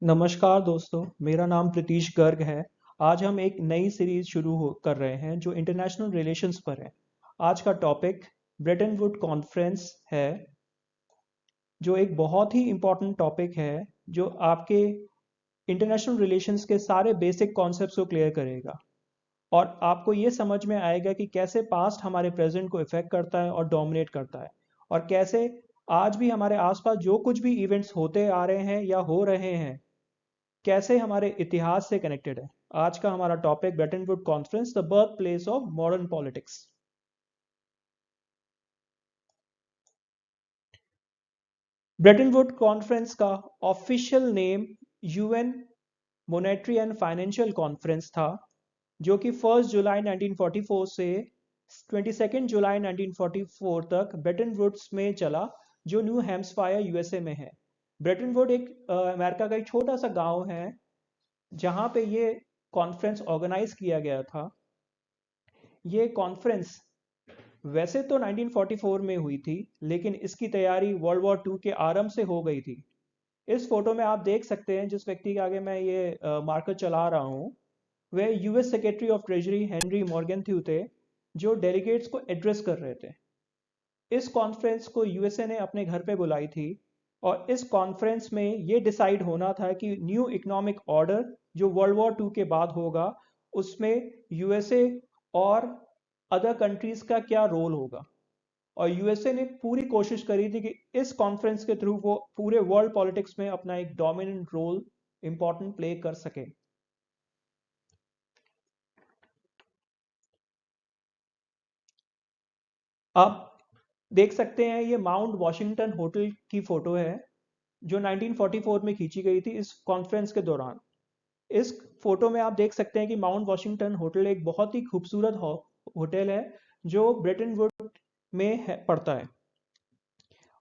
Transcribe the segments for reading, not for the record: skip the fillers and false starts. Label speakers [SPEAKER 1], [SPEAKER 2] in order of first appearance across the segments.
[SPEAKER 1] नमस्कार दोस्तों, मेरा नाम प्रीतीश गर्ग है। आज हम एक नई सीरीज कर रहे हैं जो इंटरनेशनल रिलेशंस पर है। आज का टॉपिक ब्रेटन वुड कॉन्फ्रेंस है, जो एक बहुत ही इम्पोर्टेंट टॉपिक है जो आपके इंटरनेशनल रिलेशंस के सारे बेसिक कॉन्सेप्ट्स को क्लियर करेगा और आपको ये समझ में आएगा कि कैसे पास्ट हमारे प्रेजेंट को इफेक्ट करता है और डोमिनेट करता है, और कैसे आज भी हमारे आसपास जो कुछ भी इवेंट्स होते आ रहे हैं या हो रहे हैं कैसे हमारे इतिहास से कनेक्टेड है। आज का हमारा topic Bretton Wood conference, the birth place of modern politics. Bretton Wood conference का official name UN monetary and financial conference था, जो कि 1 जुलाई 1944 से 22 जुलाई 1944 तक ब्रेटन वुड्स में चला, जो न्यू हैम्पशायर यूएसए में है। ब्रेटन वुड एक अमेरिका का एक छोटा सा गांव है जहां पे ये कॉन्फ्रेंस ऑर्गेनाइज किया गया था। ये कॉन्फ्रेंस वैसे तो 1944 में हुई थी, लेकिन इसकी तैयारी वर्ल्ड वॉर टू के आरंभ से हो गई थी। इस फोटो में आप देख सकते हैं, जिस व्यक्ति के आगे मैं ये मार्कर चला रहा हूँ, वह US secretary of treasury Henry Morgenthau थे, जो डेलीगेट्स को एड्रेस कर रहे थे। इस कॉन्फ्रेंस को यूएसए ने अपने घर पे बुलाई थी, और इस कॉन्फ्रेंस में ये डिसाइड होना था कि न्यू इकोनॉमिक ऑर्डर जो वर्ल्ड वॉर टू के बाद होगा, उसमें यूएसए और अदर कंट्रीज का क्या रोल होगा। और यूएसए ने पूरी कोशिश करी थी कि इस कॉन्फ्रेंस के थ्रू वो पूरे वर्ल्ड पॉलिटिक्स में अपना एक डोमिनेंट रोल इंपॉर्टेंट प्ले कर सके। आप देख सकते हैं, ये माउंट वॉशिंगटन होटल की फोटो है, जो 1944 में खींची गई थी इस कॉन्फ्रेंस के दौरान। इस फोटो में आप देख सकते हैं कि माउंट वॉशिंगटन होटल एक बहुत ही खूबसूरत होटल है, जो ब्रेटन वुड में पड़ता है।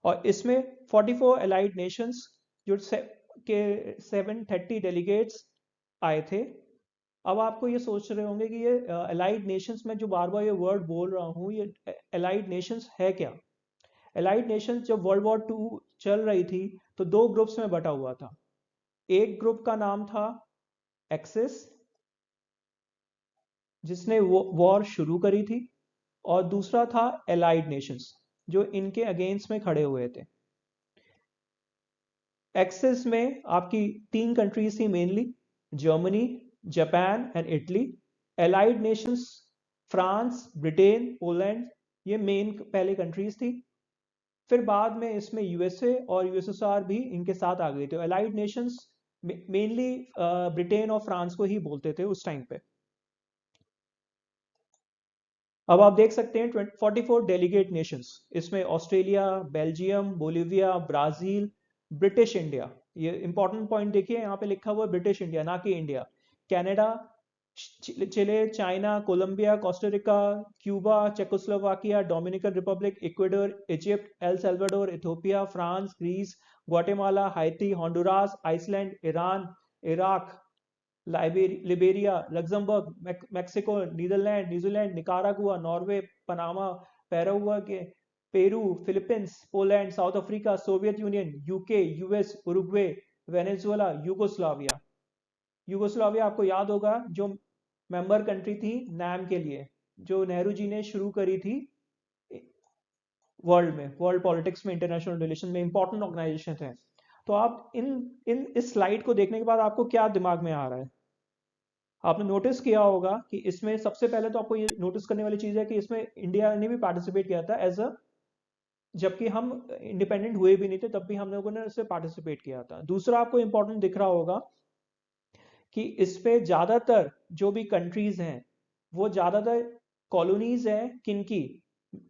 [SPEAKER 1] और इसमें 44 एलाइड नेशंस जो के 730 डेलीगेट्स आए थे। अब आपको ये सोच रहे होंगे कि ये एलाइड नेशंस में जो बार बार ये वर्ड बोल रहा हूँ, ये एलाइड नेशंस है क्या। एलाइड नेशंस जब वर्ल्ड वॉर टू चल रही थी तो दो ग्रुप्स में बटा हुआ था। एक ग्रुप का नाम था एक्सिस, जिसने वॉर शुरू करी थी, और दूसरा था एलाइड नेशंस, जो इनके अगेंस्ट में खड़े हुए थे। एक्सिस में आपकी तीन कंट्रीज थी mainly, Germany, Japan and Italy. Allied Nations France, Britain, Poland, ये मेन पहले कंट्रीज थी। फिर बाद में इसमें यूएसए और यूएसएसआर भी इनके साथ आ गए थे। एलाइड नेशंस मेनली ब्रिटेन और फ्रांस को ही बोलते थे उस टाइम पे। अब आप देख सकते हैं 44 डेलीगेट नेशंस, इसमें Australia, Belgium, Bolivia, Brazil, British India. ये इंपॉर्टेंट पॉइंट देखिए, यहाँ पे लिखा हुआ है ब्रिटिश इंडिया, ना कि India. Canada, Chile, China, Colombia, Costa Rica, Cuba, Czechoslovakia, Dominican Republic, Ecuador, Egypt, El Salvador, Ethiopia, France, Greece, Guatemala, Haiti, Honduras, Iceland, Iran, Iraq, Liberia, Luxembourg, Mexico, Netherland, New Zealand, Nicaragua, Norway, Panama, पेरुवा के Peru, Philippines, Poland, South Africa, Soviet Union, UK, US, Uruguay, Venezuela, Yugoslavia. Yugoslavia आपको याद होगा, जो member country थी NAM के लिए, जो नेहरू जी ने शुरू करी थी वर्ल्ड में, वर्ल्ड पॉलिटिक्स में, इंटरनेशनल रिलेशन में इंपॉर्टेंट ऑर्गेनाइजेशन है। तो आप इन इन इस स्लाइड को देखने के बाद आपको क्या दिमाग में आ रहा है। आपने नोटिस किया होगा कि इसमें सबसे पहले तो आपको ये नोटिस करने वाली चीज है कि इसमें इंडिया ने भी पार्टिसिपेट किया था एज अ, जबकि हम इंडिपेंडेंट हुए भी नहीं थे तब भी हम लोगों ने इससे पार्टिसिपेट किया था। दूसरा आपको इंपॉर्टेंट दिख रहा होगा कि इस पे ज्यादातर जो भी कंट्रीज हैं, वो ज्यादातर कॉलोनीज हैं किनकी,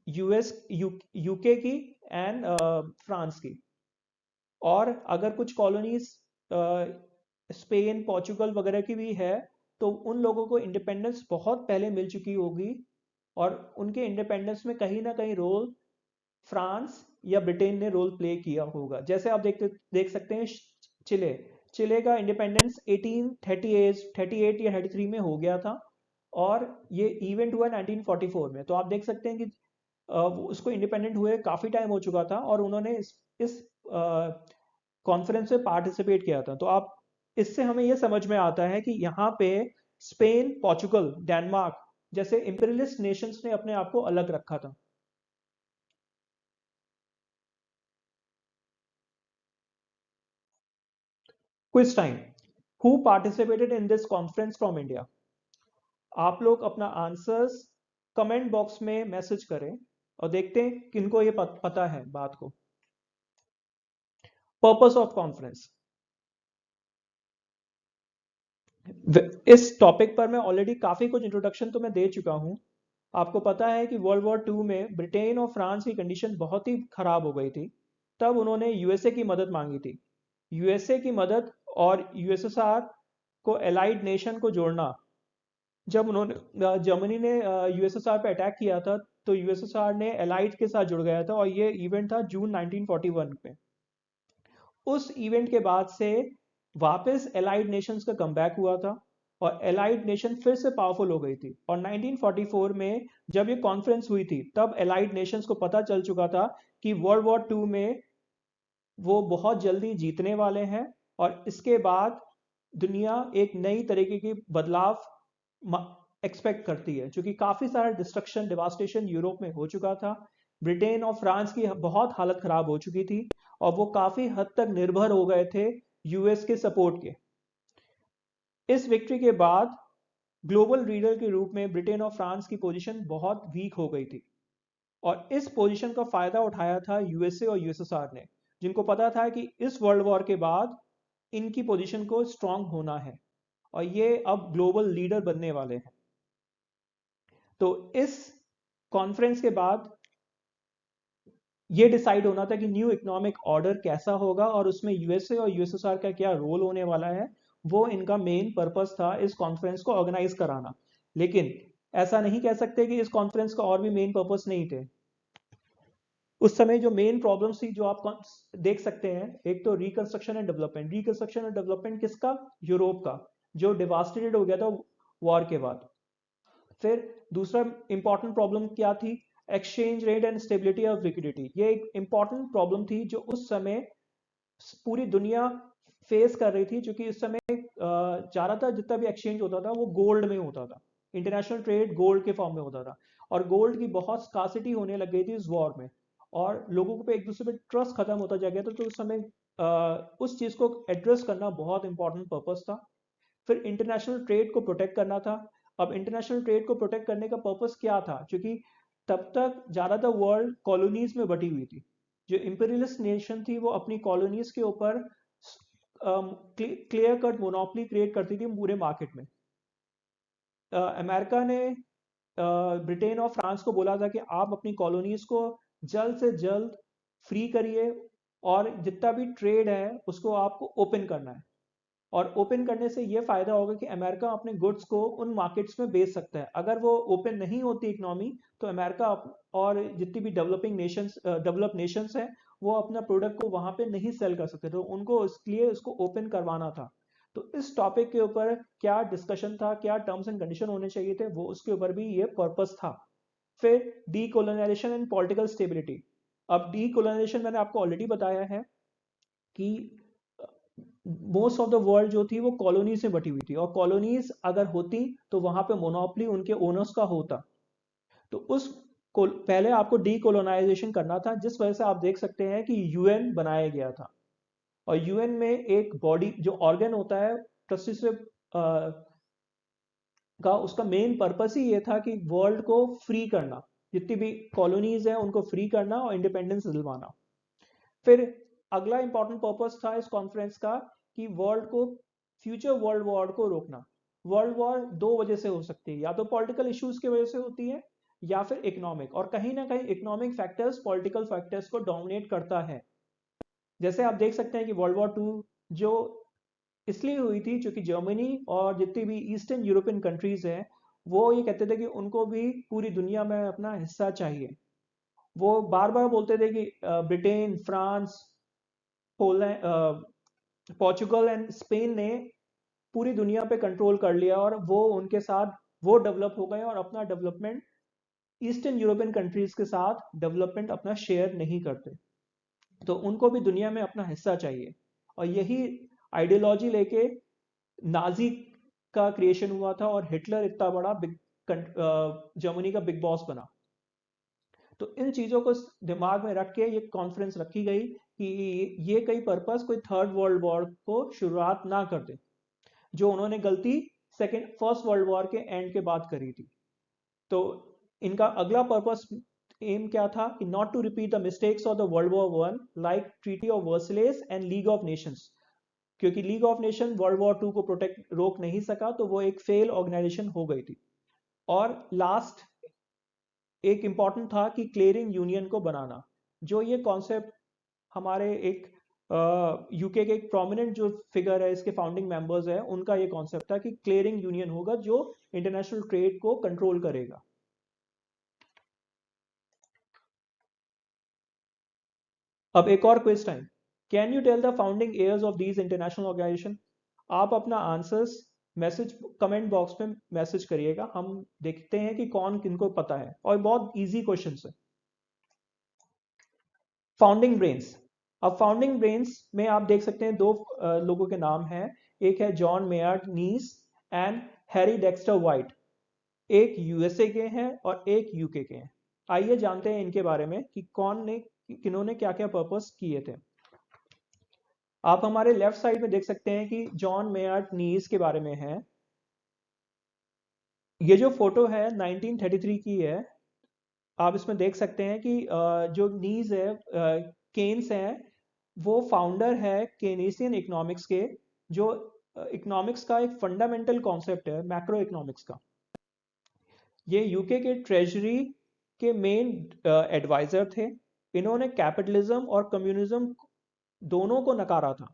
[SPEAKER 1] यूएस, यूके की एंड फ्रांस की। और अगर कुछ कॉलोनीज स्पेन, पोर्चुगल वगैरह की भी है, तो उन लोगों को इंडिपेंडेंस बहुत पहले मिल चुकी होगी, और उनके इंडिपेंडेंस में कहीं ना कहीं रोल फ्रांस या ब्रिटेन ने रोल प्ले किया होगा। जैसे आप देख सकते हैं, चिले चिले का इंडिपेंडेंस 1838 या 33 में हो गया था, और ये इवेंट हुआ 1944 में। तो आप देख सकते हैं कि उसको इंडिपेंडेंट हुए काफी टाइम हो चुका था, और उन्होंने इस कॉन्फ्रेंस में पार्टिसिपेट किया था। तो आप इससे हमें यह समझ में आता है कि यहाँ पे स्पेन, पोर्चुगल, डेनमार्क जैसे इंपीरियलिस्ट नेशंस ने अपने आप को अलग रखा था। Quiz time. Who participated in this conference from India? आप लोग अपना आंसर्स कमेंट बॉक्स में मैसेज करें और देखते हैं किनको ये पता है बात को। Purpose of conference. इस टॉपिक पर मैं ऑलरेडी काफी कुछ इंट्रोडक्शन तो मैं दे चुका हूं। आपको पता है कि वर्ल्ड वॉर टू में ब्रिटेन और फ्रांस की कंडीशन बहुत ही खराब हो गई थी। तब उन्होंने यूएसए की मदद मांगी थी। यूएसए की मदद और यूएसएसआर को एलाइड नेशन को जोड़ना। जब उन्होंने जर्मनी ने यूएसएसआर पे अटैक किया था तो यूएसएसआर ने एलाइड के साथ जुड़ गया था और ये इवेंट था जून 1941 में। उस इवेंट के बाद से वापस एलाइड नेशंस का कमबैक हुआ था और एलाइड नेशन फिर से पावरफुल हो गई थी। और 1944 में जब ये कॉन्फ्रेंस हुई थी तब एलाइड नेशंस को पता चल चुका था कि वर्ल्ड वॉर टू में वो बहुत जल्दी जीतने वाले हैं और इसके बाद दुनिया एक नई तरीके की बदलाव एक्सपेक्ट करती है, क्योंकि काफी सारा डिस्ट्रक्शन, डिवास्टेशन यूरोप में हो चुका था। ब्रिटेन और फ्रांस की बहुत हालत खराब हो चुकी थी और वो काफी हद तक निर्भर हो गए थे यूएस के सपोर्ट के। इस विक्ट्री के बाद ग्लोबल लीडर के रूप में ब्रिटेन और फ्रांस की पोजीशन बहुत वीक हो गई थी और इस पोजीशन का फायदा उठाया था यूएसए और यूएसएसआर ने, जिनको पता था कि इस वर्ल्ड वॉर के बाद इनकी पोजीशन को स्ट्रांग होना है और ये अब ग्लोबल लीडर बनने वाले हैं। तो इस कॉन्फ्रेंस के बाद ये डिसाइड होना था कि न्यू इकोनॉमिक ऑर्डर कैसा होगा और उसमें यूएसए और यूएसएसआर का क्या रोल होने वाला है। वो इनका मेन पर्पस था इस कॉन्फ्रेंस को ऑर्गेनाइज कराना। लेकिन ऐसा नहीं कह सकते कि इस कॉन्फ्रेंस का और भी मेन पर्पस नहीं थे। उस समय जो मेन प्रॉब्लम्स थी जो आप देख सकते हैं, एक तो reconstruction and development. Reconstruction and development किसका? यूरोप का, जो डिवास्टेटेड हो गया था वॉर के बाद। फिर दूसरा इंपॉर्टेंट प्रॉब्लम क्या थी? Exchange rate and stability of liquidity. ये एक इंपॉर्टेंट प्रॉब्लम थी जो उस समय पूरी दुनिया फेस कर रही थी, क्योंकि उस समय ज्यादातर जितना भी एक्सचेंज होता था वो गोल्ड में होता था। इंटरनेशनल ट्रेड गोल्ड के फॉर्म में होता था और गोल्ड की बहुत स्कासिटी होने लग गई थी इस वॉर में और लोगों को पे एक दूसरे पे ट्रस्ट खत्म होता जा गया था। तो उस समय उस चीज को एड्रेस करना बहुत इंपॉर्टेंट पर्पस था। फिर इंटरनेशनल ट्रेड को प्रोटेक्ट करना था। अब इंटरनेशनल ट्रेड को प्रोटेक्ट करने का पर्पस क्या था? क्योंकि तब तक ज्यादातर वर्ल्ड कॉलोनीज में बटी हुई थी। जो इंपीरियलिस्ट नेशन थी वो अपनी कॉलोनीज के ऊपर क्लियर कट मोनोपोली क्रिएट करती थी पूरे मार्केट में। अमेरिका ने ब्रिटेन और फ्रांस को बोला था कि आप अपनी कॉलोनीज को जल्द से जल्द फ्री करिए और जितना भी ट्रेड है उसको आपको ओपन करना है। और ओपन करने से ये फायदा होगा कि अमेरिका अपने गुड्स को उन मार्केट्स में बेच सकता है। अगर वो ओपन नहीं होती इकोनॉमी तो अमेरिका और जितनी भी डेवलप नेशंस हैं वो अपना प्रोडक्ट को वहां पे नहीं सेल कर सकते, तो उनको इसलिए उसको ओपन करवाना था। तो इस टॉपिक के ऊपर क्या डिस्कशन था, क्या टर्म्स एंड कंडीशन होने चाहिए थे, वो उसके ऊपर भी ये पर्पस था। फिर डीकोलोनाइजेशन एंड पॉलिटिकल स्टेबिलिटी। अब डीकोलोनाइजेशन मैंने आपको ऑलरेडी बताया है कि मोस्ट ऑफ द वर्ल्ड जो थी वो कॉलोनीज से बटी हुई थी और कॉलोनीज अगर होती तो वहां पे मोनोपोली उनके ओनर्स का होता। तो पहले आपको डीकोलोनाइजेशन करना था, जिस वजह से आप देख सकते हैं कि यूएन बनाया गया था। और यूएन में एक बॉडी जो ऑर्गन होता है ट्रस्टीशिप का, उसका मेन पर्पस ही ये था कि वर्ल्ड को फ्री करना, जितनी भी कॉलोनीज हैं उनको फ्री करना और इंडिपेंडेंस दिलवाना। फिर अगला इंपॉर्टेंट पर्पस था इस कॉन्फ्रेंस का कि वर्ल्ड को फ्यूचर वर्ल्ड वॉर को रोकना। वर्ल्ड वॉर दो वजह से हो सकती है, या तो पॉलिटिकल इश्यूज की वजह से होती है या फिर इकोनॉमिक, और कहीं ना कहीं इकोनॉमिक फैक्टर्स पॉलिटिकल फैक्टर्स को डोमिनेट करता है। जैसे आप देख सकते हैं कि वर्ल्ड वॉर टू जो इसलिए हुई थी क्योंकि जर्मनी और जितनी भी ईस्टर्न यूरोपियन कंट्रीज हैं वो ये कहते थे कि उनको भी पूरी दुनिया में अपना हिस्सा चाहिए। वो बार बार बोलते थे कि Britain, France, Poland, Portugal and Spain ने पूरी दुनिया पे कंट्रोल कर लिया और वो उनके साथ वो डेवलप हो गए और अपना डेवलपमेंट ईस्टर्न यूरोपियन कंट्रीज के साथ डेवलपमेंट अपना शेयर नहीं करते। तो उनको भी दुनिया में अपना हिस्सा चाहिए और यही आइडियोलॉजी लेके नाजी का क्रिएशन हुआ था और हिटलर इतना बड़ा बिग जर्मनी का बिग बॉस बना। तो इन चीज़ों को दिमाग में रख के ये कॉन्फ्रेंस रखी गई कि ये कई पर्पस कोई थर्ड वर्ल्ड वॉर को शुरुआत ना कर दे, जो उन्होंने गलती फर्स्ट वर्ल्ड वॉर के एंड के बाद करी थी। तो इनका अगला पर्पस एम क्या था कि not to repeat the mistakes of the world war one like treaty of Versailles and league of nations, क्योंकि league of nation world war two को प्रोटेक्ट रोक नहीं सका, तो वो एक फेल ऑर्गेनाइजेशन हो गई थी। और लास्ट एक इंपॉर्टेंट था कि क्लियरिंग यूनियन को बनाना, जो ये कॉन्सेप्ट हमारे एक यूके के एक प्रोमिनेंट जो फिगर है, इसके फाउंडिंग मेंबर्स है, उनका ये कॉन्सेप्ट था कि क्लियरिंग यूनियन होगा जो इंटरनेशनल ट्रेड को कंट्रोल करेगा। अब एक और quiz time. Can you tell the founding years of these international organisation? आप अपना आंसर्स मैसेज कमेंट बॉक्स में मैसेज करिएगा, हम देखते हैं कि कौन किनको पता है, और बहुत इजी क्वेश्चन है। Founding brains. अब फाउंडिंग ब्रेन्स में आप देख सकते हैं दो लोगों के नाम हैं, एक है John Maynard Keynes and Harry Dexter White. एक यूएसए के हैं और एक यूके के हैं। आइए जानते हैं इनके बारे में कि कौन ने किन्होंने क्या क्या पर्पस किए थे। आप हमारे लेफ्ट साइड में देख सकते हैं कि जॉन मेयर्ड नीस के बारे में है। ये जो फोटो है 1933 की है। आप इसमें देख सकते हैं कि जो नीज है, केन्स है, वो फाउंडर है केनेसियन इकोनॉमिक्स के, जो इकोनॉमिक्स का एक फंडामेंटल कॉन्सेप्ट है मैक्रो इकोनॉमिक्स का। ये यूके के ट्रेजरी के मेन एडवाइजर थे। इन्होंने कैपिटलिज्म और कम्युनिज्म दोनों को नकारा था,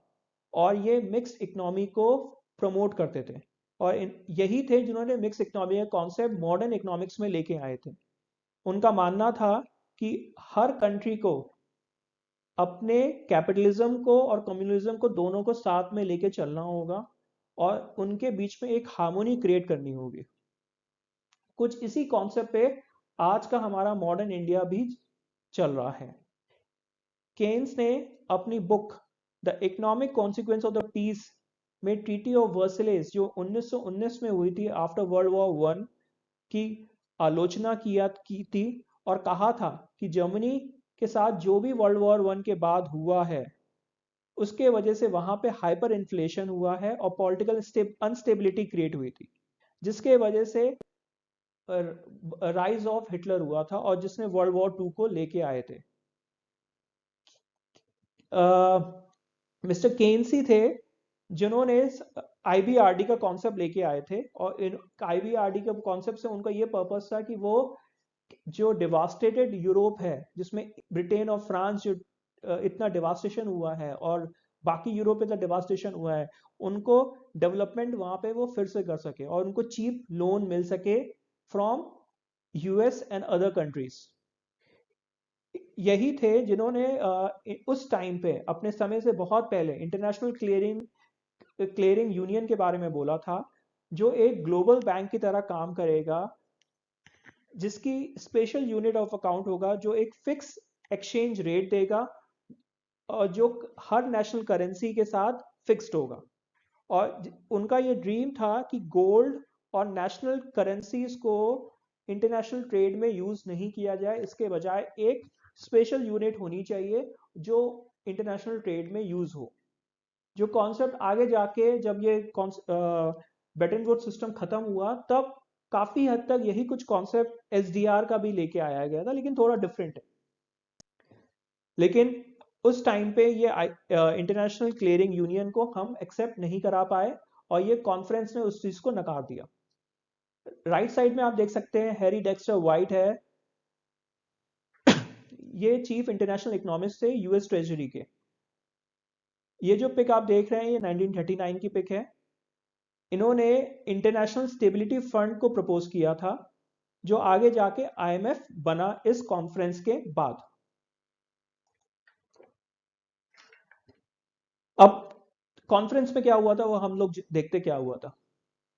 [SPEAKER 1] और ये मिक्स इकोनॉमी को प्रमोट करते थे, और यही थे जिन्होंने मिक्स इकोनॉमी का कॉन्सेप्ट मॉडर्न इकोनॉमिक्स में लेके आए थे। उनका मानना था कि हर कंट्री को अपने कैपिटलिज्म को और कम्युनिज्म को दोनों को साथ में लेके चलना होगा, और उनके बीच में एक हार्मोनी क्रिएट करनी होगी। कुछ इसी कॉन्सेप्ट पे आज का हमारा मॉडर्न इंडिया भी चल रहा है। केन्स ने अपनी book the economic consequences of the peace में ट्रीटी ऑफ वर्सलेस, जो 1919 में हुई थी आफ्टर वर्ल्ड वॉर वन, की आलोचना की थी, और कहा था कि जर्मनी के साथ जो भी वर्ल्ड वॉर वन के बाद हुआ है, उसके वजह से वहां पे हाइपर इन्फ्लेशन हुआ है और पॉलिटिकल अनस्टेबिलिटी क्रिएट हुई थी, जिसके वजह से राइज ऑफ हिटलर हुआ था, और जिसने वर्ल्ड वॉर टू को लेके आए थे। मिस्टर केन्स ही थे जिन्होंने आईबीआरडी का कॉन्सेप्ट लेके आए थे, और आईबीआरडी के कॉन्सेप्ट से उनका ये पर्पस था कि वो जो डिवास्टेटेड यूरोप है, जिसमें ब्रिटेन और फ्रांस जो इतना डिवास्टेशन हुआ है, और बाकी यूरोप में इतना डिवास्टेशन हुआ है, उनको डेवलपमेंट वहां पे वो फिर से कर सके, और उनको चीप लोन मिल सके from US and other countries. यही थे जिन्होंने उस टाइम पे अपने समय से बहुत पहले इंटरनेशनल क्लियरिंग यूनियन के बारे में बोला था, जो एक ग्लोबल बैंक की तरह काम करेगा, जिसकी स्पेशल यूनिट ऑफ अकाउंट होगा, जो एक फिक्स एक्सचेंज रेट देगा, और जो हर नेशनल करेंसी के साथ फिक्स्ड होगा। और उनका ये ड्रीम था कि गोल्ड और नेशनल करेंसीज को इंटरनेशनल ट्रेड में यूज नहीं किया जाए, इसके बजाय एक स्पेशल यूनिट होनी चाहिए जो इंटरनेशनल ट्रेड में यूज हो। जो कॉन्सेप्ट आगे जाके जब ये ब्रेटन वुड्स सिस्टम खत्म हुआ, तब काफी हद तक यही कुछ कॉन्सेप्ट एसडीआर का भी लेके आया गया था, लेकिन थोड़ा डिफरेंट है। लेकिन उस टाइम पे ये इंटरनेशनल क्लियरिंग यूनियन को हम एक्सेप्ट नहीं करा पाए, और ये कॉन्फ्रेंस ने उस चीज को नकार दिया। राइट साइड में आप देख सकते हैं हैरी डेक्स्टर वाइट है, ये चीफ इंटरनेशनल इकोनॉमिस्ट थे यूएस ट्रेजरी के। ये जो पिक आप देख रहे हैं, ये 1939 की पिक है। इन्होंने इंटरनेशनल स्टेबिलिटी फंड को प्रपोज किया था, जो आगे जाके आईएमएफ बना इस कॉन्फ्रेंस के बाद। अब कॉन्फ्रेंस में क्या हुआ था वो हम लोग देखते क्या हुआ था।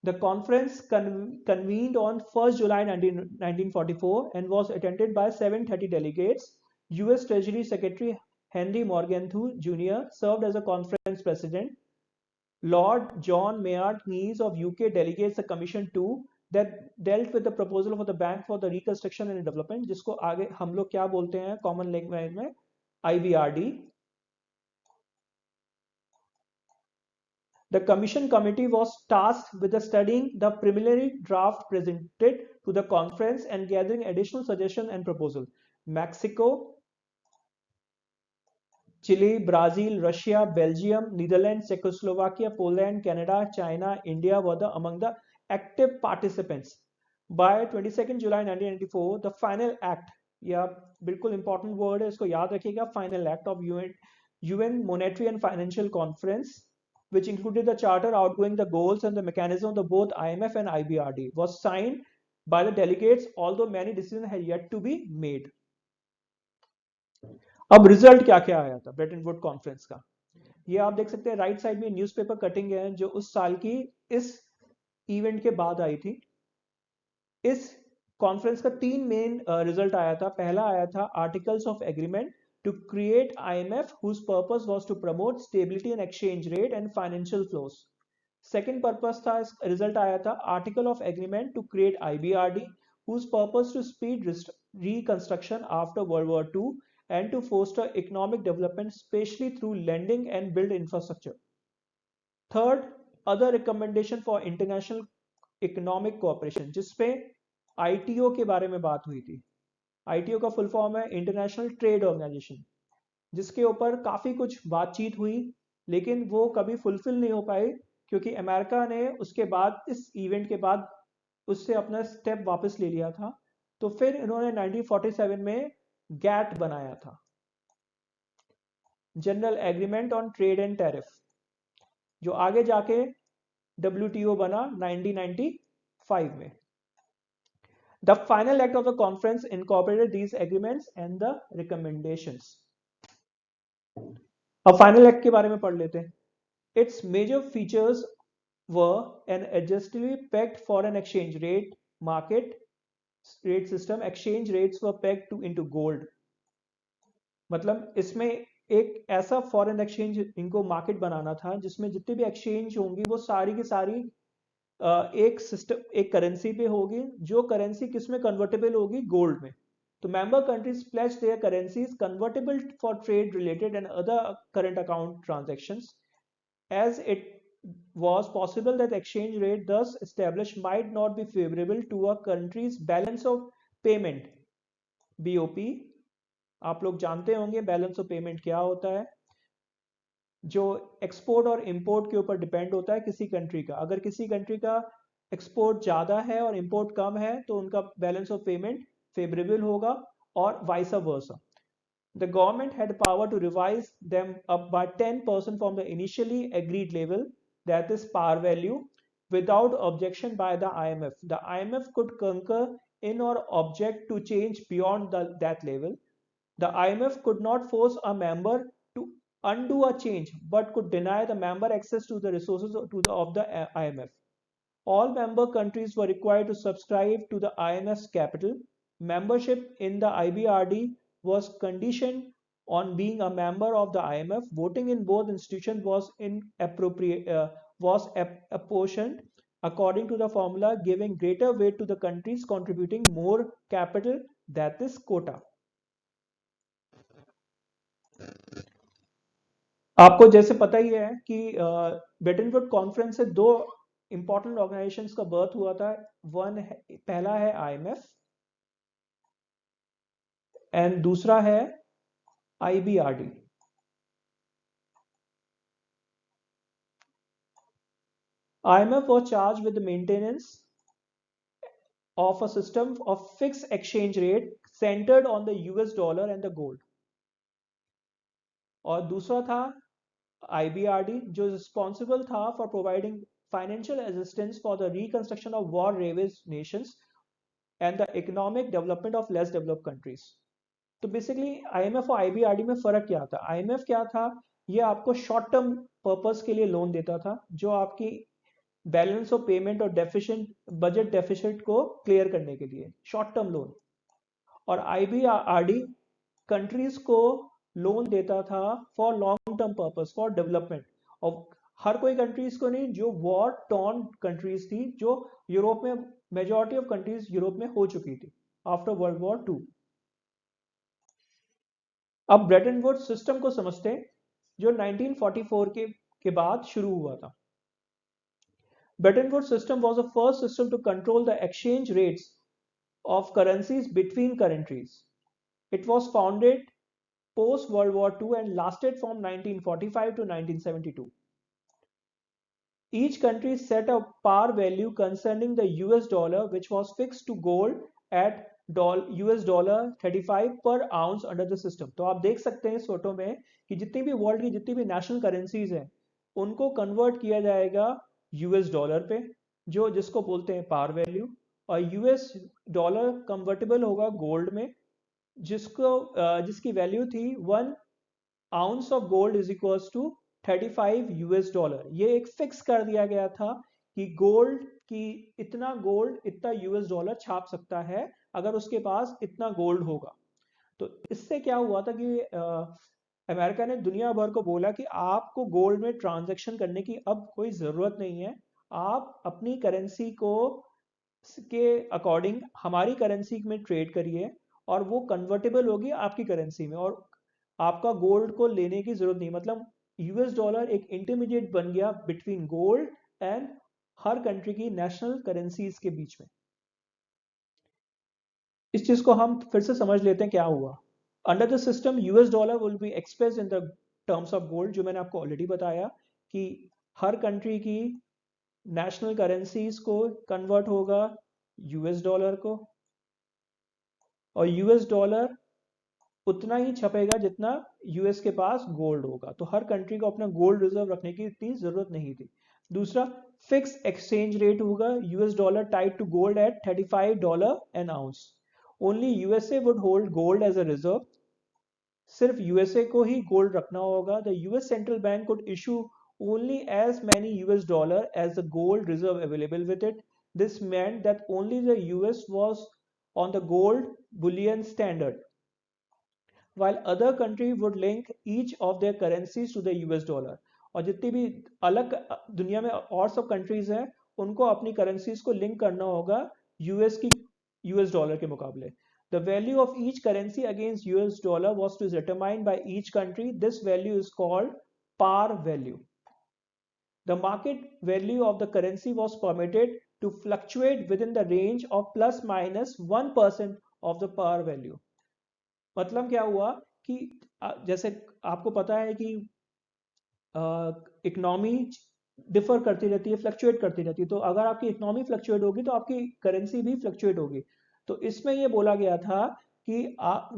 [SPEAKER 1] The conference convened on 1st July 1944 and was attended by 730 delegates. U.S. Treasury Secretary Henry Morgenthau Jr. served as a conference president. Lord John Maynard Keynes of UK delegates a commission to that dealt with the proposal for the bank for the reconstruction and development, जिसको आगे हम लोग क्या बोलते हैं common language में, IBRD. The commission committee was tasked with studying the preliminary draft presented to the conference and gathering additional suggestions and proposals. Mexico, Chile, Brazil, Russia, Belgium, Netherlands, Czechoslovakia, Poland, Canada, China, India were among the active participants. By 22nd July 1994, the final act, या बिल्कुल important word है, इसको याद रखिएगा, final act of UN Monetary and Financial Conference, which included the charter outgoing the goals and the mechanism of both IMF and IBRD, was signed by the delegates, although many decisions had yet to be made. अब result क्या क्या आया था Brayton Wood conference का, ये आप देख सकते हैं राइट साइड में न्यूज़पेपर कटिंग है जो उस साल की इस इवेंट के बाद आई थी. इस कॉन्फ्रेंस का 3 मेन रिजल्ट आया था. पहला आया था articles of agreement to create IMF whose purpose was to promote stability and exchange rate and financial flows. Second purpose था, रिजल्ट आया था article of agreement to create IBRD whose purpose to speed reconstruction after World War II and to foster economic development, especially through lending and build infrastructure. Third, other recommendation for international economic cooperation, जिसपे ITO के बारे में बात हुई थी. ITO का full form है international trade organisation, जिसके ऊपर काफ़ी कुछ बातचीत हुई लेकिन वो कभी फुलफिल नहीं हो पाई क्योंकि अमेरिका ने उसके बाद इस इवेंट के बाद उससे अपना स्टेप वापस ले लिया था. तो फिर इन्होंने 1947 में गैट बनाया था, general agreement on trade and tariff, जो आगे जाके WTO बना 1995 में. The final act of the conference incorporated these agreements and the recommendations. अब फाइनल एक्ट के बारे में पढ़ लेते हैं. Its major features were an adjustably pegged foreign exchange rate market rate system. Exchange rates were pegged into gold. मतलब इसमें एक ऐसा फॉरेन एक्सचेंज इनको मार्केट बनाना था जिसमें जितनी भी एक्सचेंज होंगी वो सारी की सारी एक सिस्टम एक करेंसी पे होगी, जो करेंसी किसमें कन्वर्टेबल होगी, गोल्ड में. तो member countries pledged their currencies convertible for trade related and other current account transactions. As it was possible that exchange rate thus established might not be favorable to a country's balance of payment, BOP. आप लोग जानते होंगे balance of payment क्या होता है, जो export और import के ऊपर डिपेंड होता है किसी कंट्री का. अगर किसी कंट्री का एक्सपोर्ट ज़्यादा है और इंपोर्ट कम है तो उनका बैलेंस ऑफ पेमेंट फेवरेबल होगा और vice versa. The government had power to revise them up by 10% from the initially agreed level, that is par value, without objection by the IMF. The IMF could concur in or object to change beyond that level. The IMF could not force a member to undo a change, but could deny the member access to the resources of the IMF. All member countries were required to subscribe to the IMF's capital. Membership in the IBRD was conditioned on being a member of the IMF. Voting in both institutions was apportioned according to the formula, giving greater weight to the countries contributing more capital, that is quota. आपको जैसे पता ही है कि Brayton Wood conference से 2 important organisations का birth हुआ था. पहला है IMF एंड दूसरा है IBRD. IMF was charged with the maintenance of a system of fixed exchange rate centered on the US dollar and the gold. और दूसरा था IBRD जो रिस्पॉन्सिबल था for providing financial assistance for the reconstruction of war ravaged nations and the economic development of less developed countries. तो basically IMF और IBRD में फर्क क्या था. IMF क्या था, ये आपको शॉर्ट टर्म पर्पस के लिए लोन देता था जो आपकी बैलेंस ऑफ पेमेंट और डेफिशिएंट बजट डेफिसिट को क्लियर करने के लिए शॉर्ट टर्म लोन. और IBRD कंट्रीज को लोन देता था for long term purpose for development. और हर कोई कंट्रीज को नहीं, जो वॉर टॉर्न कंट्रीज थी, जो यूरोप में मेजॉरिटी ऑफ कंट्रीज यूरोप में हो चुकी थी आफ्टर वर्ल्ड वॉर टू। अब ब्रेटन वुड्स सिस्टम को समझते हैं जो 1944 के बाद शुरू हुआ था। Bretton Woods system was the first system to control the exchange rates of currencies between countries. It was founded post World War II and lasted from 1945 to 1972. Each country set a par value concerning the US dollar, which was fixed to gold at US dollar 35 per ounce under the system. तो आप देख सकते हैं इस photo में कि जितनी भी वर्ल्ड की जितनी भी नेशनल करेंसीज हैं उनको कन्वर्ट किया जाएगा यूएस डॉलर पे, जो जिसको बोलते हैं पार वैल्यू, और यूएस डॉलर कन्वर्टेबल होगा गोल्ड में, जिसकी वैल्यू थी 1 ounce of gold is equals to 35 US dollar. ये एक फिक्स कर दिया गया था कि गोल्ड की इतना गोल्ड इतना यूएस डॉलर छाप सकता है अगर उसके पास इतना गोल्ड होगा। तो इससे क्या हुआ था कि अमेरिका ने दुनिया भर को बोला कि आपको गोल्ड में ट्रांजैक्शन करने की अब कोई ज़रूरत नहीं है, आप अपनी करेंसी को के अकॉर्डिंग हमारी करेंसी में ट्रेड करिए और वो कन्वर्टेबल होगी आपकी करेंसी में, और आपका गोल्ड को लेने की ज़रूरत नहीं। मतलब यूएस डॉलर एक इंटरमीडिएट बन गया between gold and her country की नेशनल करेंसीज के बीच में। इस चीज को हम फिर से समझ लेते हैं क्या हुआ। Under the system US dollar will be express in the terms of gold, जो मैंने आपको ऑलरेडी बताया कि हर कंट्री की नेशनल करेंसीज को कन्वर्ट होगा यूएस डॉलर को, और यूएस डॉलर उतना ही छपेगा जितना यूएस के पास गोल्ड होगा। तो हर कंट्री को अपना गोल्ड रिजर्व रखने की इतनी जरूरत नहीं थी। दूसरा, फिक्स एक्सचेंज रेट होगा US dollar tied to gold at $35 an ounce. Only USA would hold gold as a reserve. सिर्फ यूएसए को ही गोल्ड रखना होगा। The US central bank could issue only as many US dollar as the gold reserve available with it. This meant that only the US was on the gold bullion standard, while other country would link each of their currencies to the US dollar. और जितनी भी अलग दुनिया में और सब countries हैं उनको अपनी करेंसीज को लिंक करना होगा यूएस डॉलर के मुकाबले। The value of each currency against US dollar was to determined by each country. This value is called par value. The market value of the currency was permitted to fluctuate within the range of plus minus 1% of the par value. मतलब क्या हुआ कि जैसे आपको पता है कि economy differ करती रहती है, फ्लक्चुएट करती रहती है, तो अगर आपकी इकोनॉमी फ्लक्चुएट होगी तो आपकी करेंसी भी फ्लक्चुएट होगी। तो इसमें ये बोला गया था कि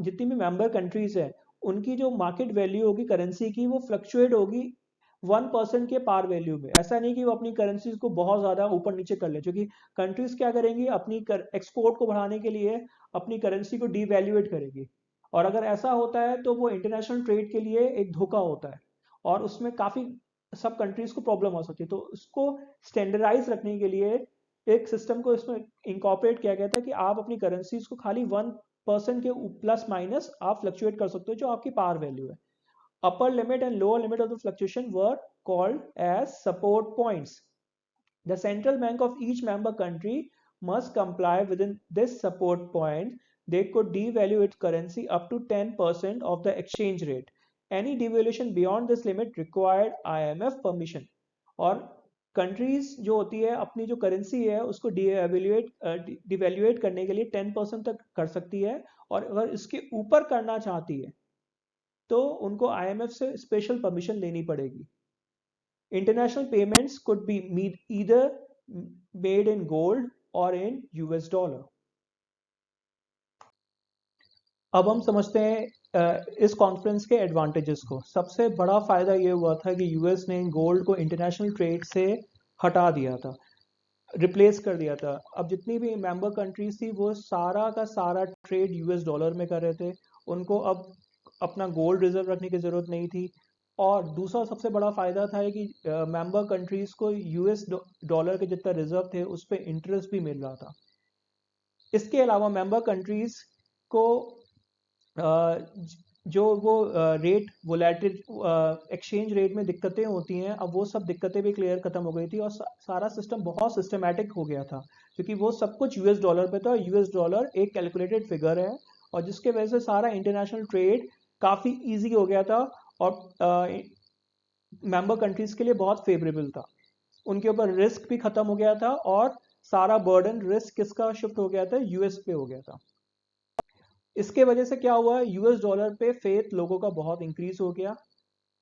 [SPEAKER 1] जितनी भी मेंबर कंट्रीज हैं उनकी जो मार्केट वैल्यू होगी करेंसी की वो फ्लक्चुएट होगी 1% के पार वैल्यू में। ऐसा नहीं कि वो अपनी करेंसीज को बहुत ज़्यादा ऊपर नीचे कर ले, क्योंकि कंट्रीज क्या करेंगी, अपनी एक्सपोर्ट को बढ़ाने के लिए अपनी करेंसी को डीवैल्यूएट करेगी, और अगर ऐसा होता है तो वो इंटरनेशनल ट्रेड के लिए एक धोखा होता है और उसमें काफ़ी सब कंट्रीज को प्रॉब्लम हो सकती है। तो उसको स्टैंडर्डाइज रखने के लिए एक सिस्टम को इसमें इंकॉर्पोरेट किया गया था कि आप अपनी करेंसीज को खाली 1% के प्लस माइनस आप फ्लक्चुएट कर सकते हो जो आपकी पार वैल्यू है। Upper limit and lower limit of the fluctuation were called as support points. The central bank of each member country must comply within this support point. They could devalue its currency up to 10% of the exchange rate. Any devaluation beyond this limit required IMF permission. और countries जो होती है अपनी जो currency है उसको डिवेल्यूएट करने के लिए 10% तक कर सकती है, और अगर इसके ऊपर करना चाहती है तो उनको आईएमएफ से स्पेशल परमिशन लेनी पड़ेगी। International payments could be either made in gold और इन यूएस डॉलर। अब हम समझते हैं इस कॉन्फ्रेंस के एडवांटेजेस को। सबसे बड़ा फायदा ये हुआ था कि यूएस ने गोल्ड को इंटरनेशनल ट्रेड से हटा दिया था, रिप्लेस कर दिया था। अब जितनी भी मेंबर कंट्रीज थी वो सारा का सारा ट्रेड यूएस डॉलर में कर रहे थे, उनको अब अपना गोल्ड रिजर्व रखने की जरूरत नहीं थी। और दूसरा सबसे बड़ा फायदा था कि मेंबर कंट्रीज को यूएस डॉलर के जितना रिजर्व थे उस पर इंटरेस्ट भी मिल रहा था। इसके अलावा मेंबर कंट्रीज को जो वो रेट वोलेटिल एक्सचेंज रेट में दिक्कतें होती हैं, अब वो सब दिक्कतें भी क्लियर खत्म हो गई थी और सारा सिस्टम बहुत सिस्टमैटिक हो गया था, क्योंकि वो सब कुछ यूएस डॉलर पे था। यूएस डॉलर एक कैलकुलेटेड फिगर है और जिसके वजह से सारा इंटरनेशनल ट्रेड काफ़ी इजी हो गया था और मेंबर कंट्रीज के लिए बहुत फेवरेबल था। उनके ऊपर रिस्क भी खत्म हो गया था और सारा बर्डन रिस्क किसका शिफ्ट हो गया था, यूएस पे हो गया था। इसके वजह से क्या हुआ, यूएस डॉलर पे फेथ लोगों का बहुत इंक्रीज हो गया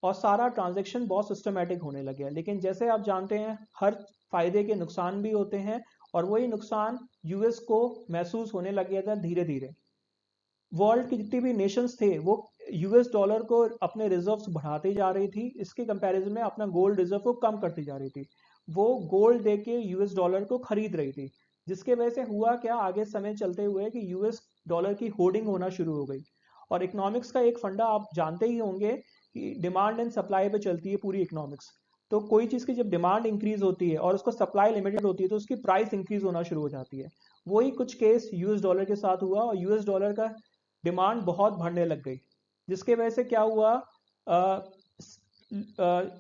[SPEAKER 1] और सारा ट्रांजैक्शन बहुत सिस्टमेटिक होने लग गया। लेकिन जैसे आप जानते हैं, हर फायदे के नुकसान भी होते हैं और वही नुकसान यूएस को महसूस होने लग गया था धीरे धीरे। वर्ल्ड की जितनी भी नेशंस थे वो यूएस डॉलर को अपने रिजर्व्स बढ़ाती जा रही थी, इसके कंपैरिजन में अपना गोल्ड रिजर्व को कम करती जा रही थी। वो गोल्ड दे के यूएस डॉलर को खरीद रही थी, जिसके वजह से हुआ क्या, आगे समय चलते हुए कि यूएस डॉलर की होर्डिंग होना शुरू हो गई। और इकोनॉमिक्स का एक फंडा आप जानते ही होंगे कि डिमांड एंड सप्लाई पे चलती है पूरी इकोनॉमिक्स। तो कोई चीज़ की जब डिमांड इंक्रीज होती है और उसको सप्लाई लिमिटेड होती है तो उसकी प्राइस इंक्रीज होना शुरू हो जाती है। वही कुछ केस यूएस डॉलर के साथ हुआ और यूएस डॉलर का डिमांड बहुत बढ़ने लग गई, जिसके वजह से क्या हुआ,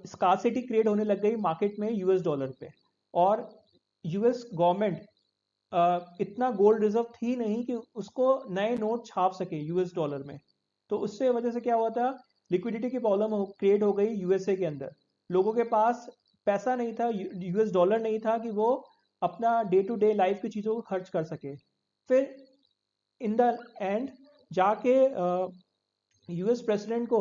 [SPEAKER 1] स्कार्सिटी क्रिएट होने लग गई मार्केट में यूएस डॉलर पे। और यूएस गवर्नमेंट इतना गोल्ड रिजर्व थी नहीं कि उसको नए नोट छाप सके यूएस डॉलर में। तो उससे वजह से क्या हुआ था, लिक्विडिटी की प्रॉब्लम क्रिएट हो गई यूएसए के अंदर। लोगों के पास पैसा नहीं था, यूएस डॉलर नहीं था कि वो अपना डे टू डे लाइफ की चीज़ों को खर्च कर सके। फिर इन द एंड जाके यूएस प्रेसिडेंट को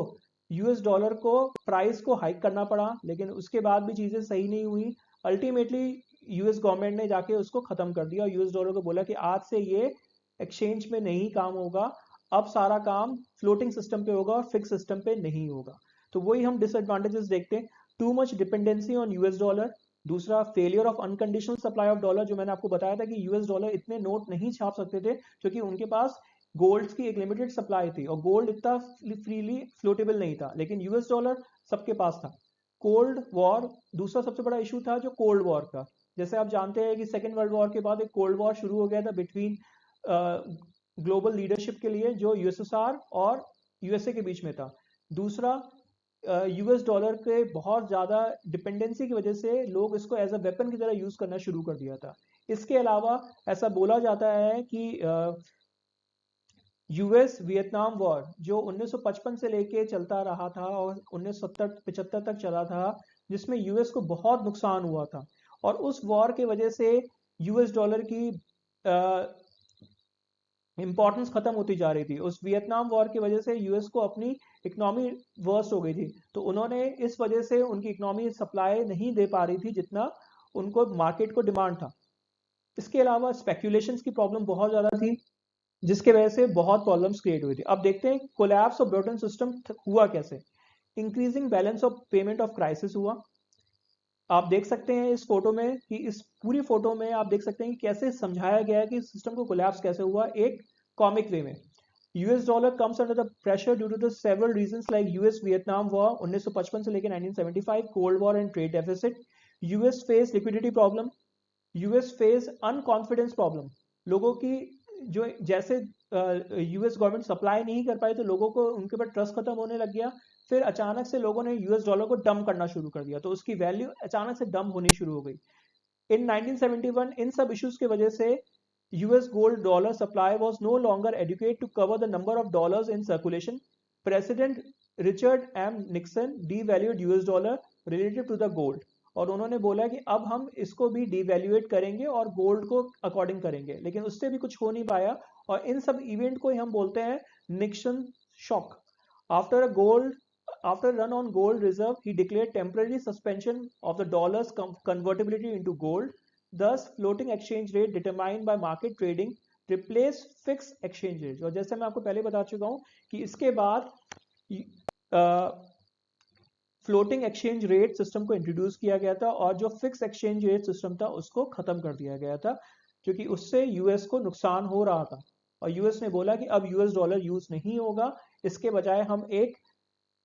[SPEAKER 1] यूएस डॉलर को प्राइस को हाइक करना पड़ा, लेकिन उसके बाद भी चीज़ें सही नहीं हुई। अल्टीमेटली यूएस गवर्नमेंट ने जाके उसको ख़त्म कर दिया और यूएस डॉलर को बोला कि आज से ये एक्सचेंज में नहीं काम होगा, अब सारा काम फ्लोटिंग सिस्टम पे होगा और फिक्स सिस्टम पे नहीं होगा। तो वही हम डिसएडवांटेजेस देखते हैं, too much dependency on US dollar. दूसरा, failure of unconditional supply of dollar, जो मैंने आपको बताया था कि यूएस डॉलर इतने नोट नहीं छाप सकते थे क्योंकि उनके पास गोल्ड की एक लिमिटेड सप्लाई थी और गोल्ड इतना फ्रीली फ्लोटेबल नहीं था, लेकिन यूएस डॉलर सबके पास था। कोल्ड वॉर दूसरा सबसे बड़ा इशू था, जो कोल्ड वॉर का। जैसे आप जानते हैं कि सेकेंड वर्ल्ड वॉर के बाद एक कोल्ड वॉर शुरू हो गया था बिटवीन ग्लोबल लीडरशिप के लिए, जो यूएसएसआर और यूएसए के बीच में था। दूसरा, यूएस डॉलर के बहुत ज़्यादा डिपेंडेंसी की वजह से लोग इसको एज अ वेपन की तरह यूज़ करना शुरू कर दिया था। इसके अलावा ऐसा बोला जाता है कि यूएस वियतनाम वॉर जो 1955 से लेके चलता रहा था और 1970-75 तक चला था, जिसमें यूएस को बहुत नुकसान हुआ था। और उस वॉर के वजह से यूएस डॉलर की इंपॉर्टेंस खत्म होती जा रही थी। उस वियतनाम वॉर की वजह से यूएस को अपनी इकोनॉमी वर्स्ट हो गई थी, तो उन्होंने इस वजह से उनकी इकोनॉमी सप्लाई नहीं दे पा रही थी जितना उनको मार्केट को डिमांड था। इसके अलावा स्पेक्यूलेशंस की प्रॉब्लम बहुत ज़्यादा थी, जिसके वजह से बहुत प्रॉब्लम्स क्रिएट हुई थी। अब देखते हैं कोलैप्स ऑफ ब्रोटन सिस्टम हुआ कैसे। Increasing balance of payment of crisis हुआ। आप देख सकते हैं इस फोटो में कि इस पूरी फोटो में आप देख सकते हैं कि कैसे समझाया गया है कि सिस्टम को कोलैप्स कैसे हुआ, एक कॉमिक वे में। US dollar comes under the pressure due to the several reasons like US Vietnam war 1955 से लेकर 1975, cold war and trade deficit. US face liquidity problem, US face unconfidence problem. लोगों की जो जैसे यूएस गवर्नमेंट सप्लाई नहीं कर पाई तो लोगों को उनके ऊपर ट्रस्ट खत्म होने लग गया। फिर अचानक से लोगों ने यूएस डॉलर को डंप करना शुरू कर दिया, तो उसकी वैल्यू अचानक से डंप होनी शुरू हो गई। इन 1971 इन सब इश्यूज की वजह से US gold dollar supply was no longer adequate to cover the number of dollars in circulation. President Richard M Nixon devalued US dollar related to the gold, और उन्होंने बोला कि अब हम इसको भी डिवैल्यूएट करेंगे और गोल्ड को अकॉर्डिंग करेंगे, लेकिन उससे भी कुछ हो नहीं पाया। और इन सब इवेंट को ही हम बोलते हैं Nixon shock. After a gold After run on gold reserve, he declared temporary suspension of the dollar's convertibility into gold. Thus, floating exchange rate determined by market trading replaced fixed exchange rate. और जैसे मैं आपको पहले बता चुका हूँ कि इसके बाद फ्लोटिंग एक्सचेंज रेट सिस्टम को इंट्रोड्यूस किया गया था और जो फिक्स एक्सचेंज रेट सिस्टम था उसको खत्म कर दिया गया था, क्योंकि उससे यूएस को नुकसान हो रहा था। और यूएस ने बोला कि अब यूएस डॉलर यूज नहीं होगा, इसके बजाय हम एक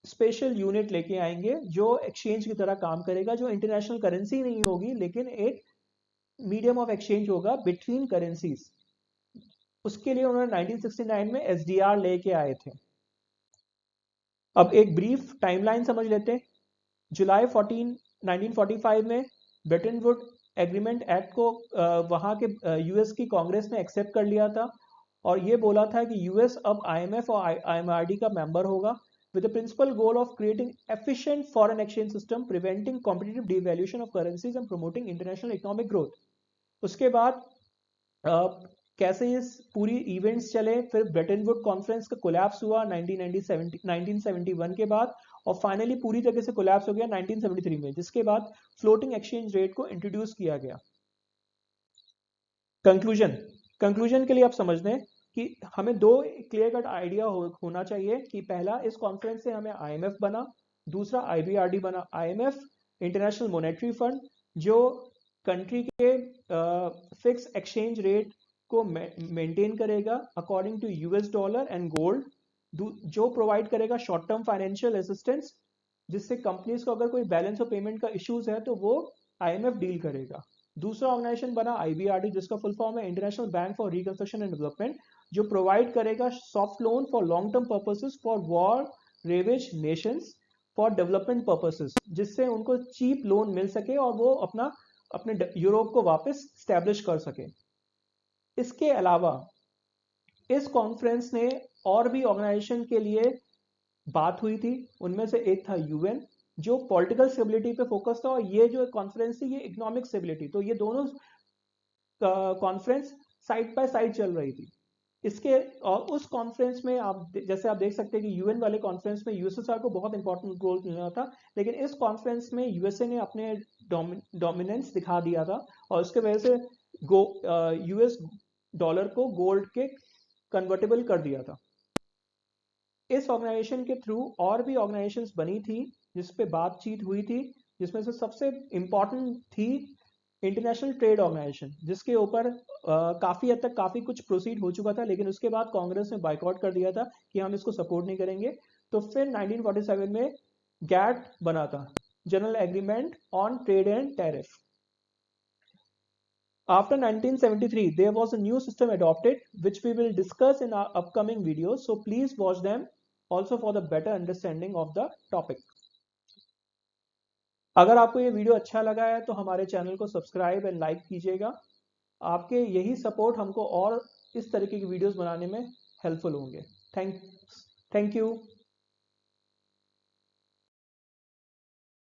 [SPEAKER 1] स्पेशल यूनिट लेके आएंगे जो एक्सचेंज की तरह काम करेगा, जो इंटरनेशनल करेंसी नहीं होगी लेकिन एक मीडियम ऑफ एक्सचेंज होगा बिटवीन करेंसीज। उसके लिए उन्होंने 1969 में एसडीआर लेके आए थे। अब एक ब्रीफ टाइमलाइन समझ लेते हैं। जुलाई 14 1945 में ब्रेटन वुड एग्रीमेंट एक्ट को वहाँ के यूएस की कांग्रेस ने एक्सेप्ट कर लिया था और ये बोला था कि यूएस अब आईएमएफ और आईएमआरडी का मेंबर होगा with the principal goal of creating efficient foreign exchange system, preventing competitive devaluation of currencies and promoting international economic growth. उसके बाद कैसे इस पूरी इवेंट्स चले, फिर ब्रेटन वुड कॉन्फ्रेंस का कोलैप्स हुआ 1971 के बाद और फाइनली पूरी तरह से कोलैप्स हो गया 1973 में, जिसके बाद फ्लोटिंग एक्सचेंज रेट को इंट्रोड्यूस किया गया। कंक्लूजन के लिए आप समझ लें कि हमें दो क्लियर कट आइडिया होना चाहिए कि पहला, इस कॉन्फ्रेंस से हमें आईएमएफ बना, दूसरा आईबीआरडी बना। आईएमएफ इंटरनेशनल मॉनेटरी फंड जो कंट्री के फिक्स एक्सचेंज रेट को मेंटेन करेगा according to US dollar and gold, जो प्रोवाइड करेगा शॉर्ट टर्म फाइनेंशियल असिस्टेंस, जिससे कंपनीज को अगर कोई बैलेंस ऑफ पेमेंट का इश्यूज है तो वो आईएमएफ डील करेगा। दूसरा ऑर्गेनाइजेशन बना आईबीआरडी, जिसका फुल फॉर्म है international bank for reconstruction and development, जो प्रोवाइड करेगा soft loan for long term purposes for war ravage Nations for development purposes, जिससे उनको चीप लोन मिल सके और वो अपने यूरोप को वापस स्टैब्लिश कर सके। इसके अलावा इस कॉन्फ्रेंस ने और भी ऑर्गेनाइजेशन के लिए बात हुई थी, उनमें से एक था यूएन जो पॉलिटिकल स्टेबिलिटी पे फोकस था, और ये जो कॉन्फ्रेंस थी ये इकोनॉमिक स्टेबिलिटी। तो ये दोनों कॉन्फ्रेंस साइड बाय साइड चल रही थी। इसके और उस कॉन्फ्रेंस में जैसे आप देख सकते हैं कि यूएन वाले कॉन्फ्रेंस में यूएसएसआर को बहुत इंपॉर्टेंट रोल मिला था, लेकिन इस कॉन्फ्रेंस में यूएसए ने अपने डोमिनेंस दिखा दिया था और उसके वजह से यूएस डॉलर को गोल्ड के कन्वर्टेबल कर दिया था। इस ऑर्गेनाइजेशन के थ्रू और भी ऑर्गेनाइजेशंस बनी थी जिसपे बातचीत हुई थी, जिसमें से सबसे इंपॉर्टेंट थी इंटरनेशनल ट्रेड ऑर्गेनाइजेशन, जिसके ऊपर काफी हद तक काफी कुछ प्रोसीड हो चुका था, लेकिन उसके बाद कांग्रेस ने बाइकआउट कर दिया था कि हम इसको सपोर्ट नहीं करेंगे। तो फिर 1947 में गैट बना था, general agreement on trade and tariff. After 1973, there was a new system adopted, which we will discuss in our upcoming videos. So please watch them also for the better understanding of the topic. अगर आपको ये video अच्छा लगा है तो हमारे channel को subscribe and like कीजिएगा। आपके यही सपोर्ट हमको और इस तरीके की वीडियोस बनाने में हेल्पफुल होंगे। Thank you.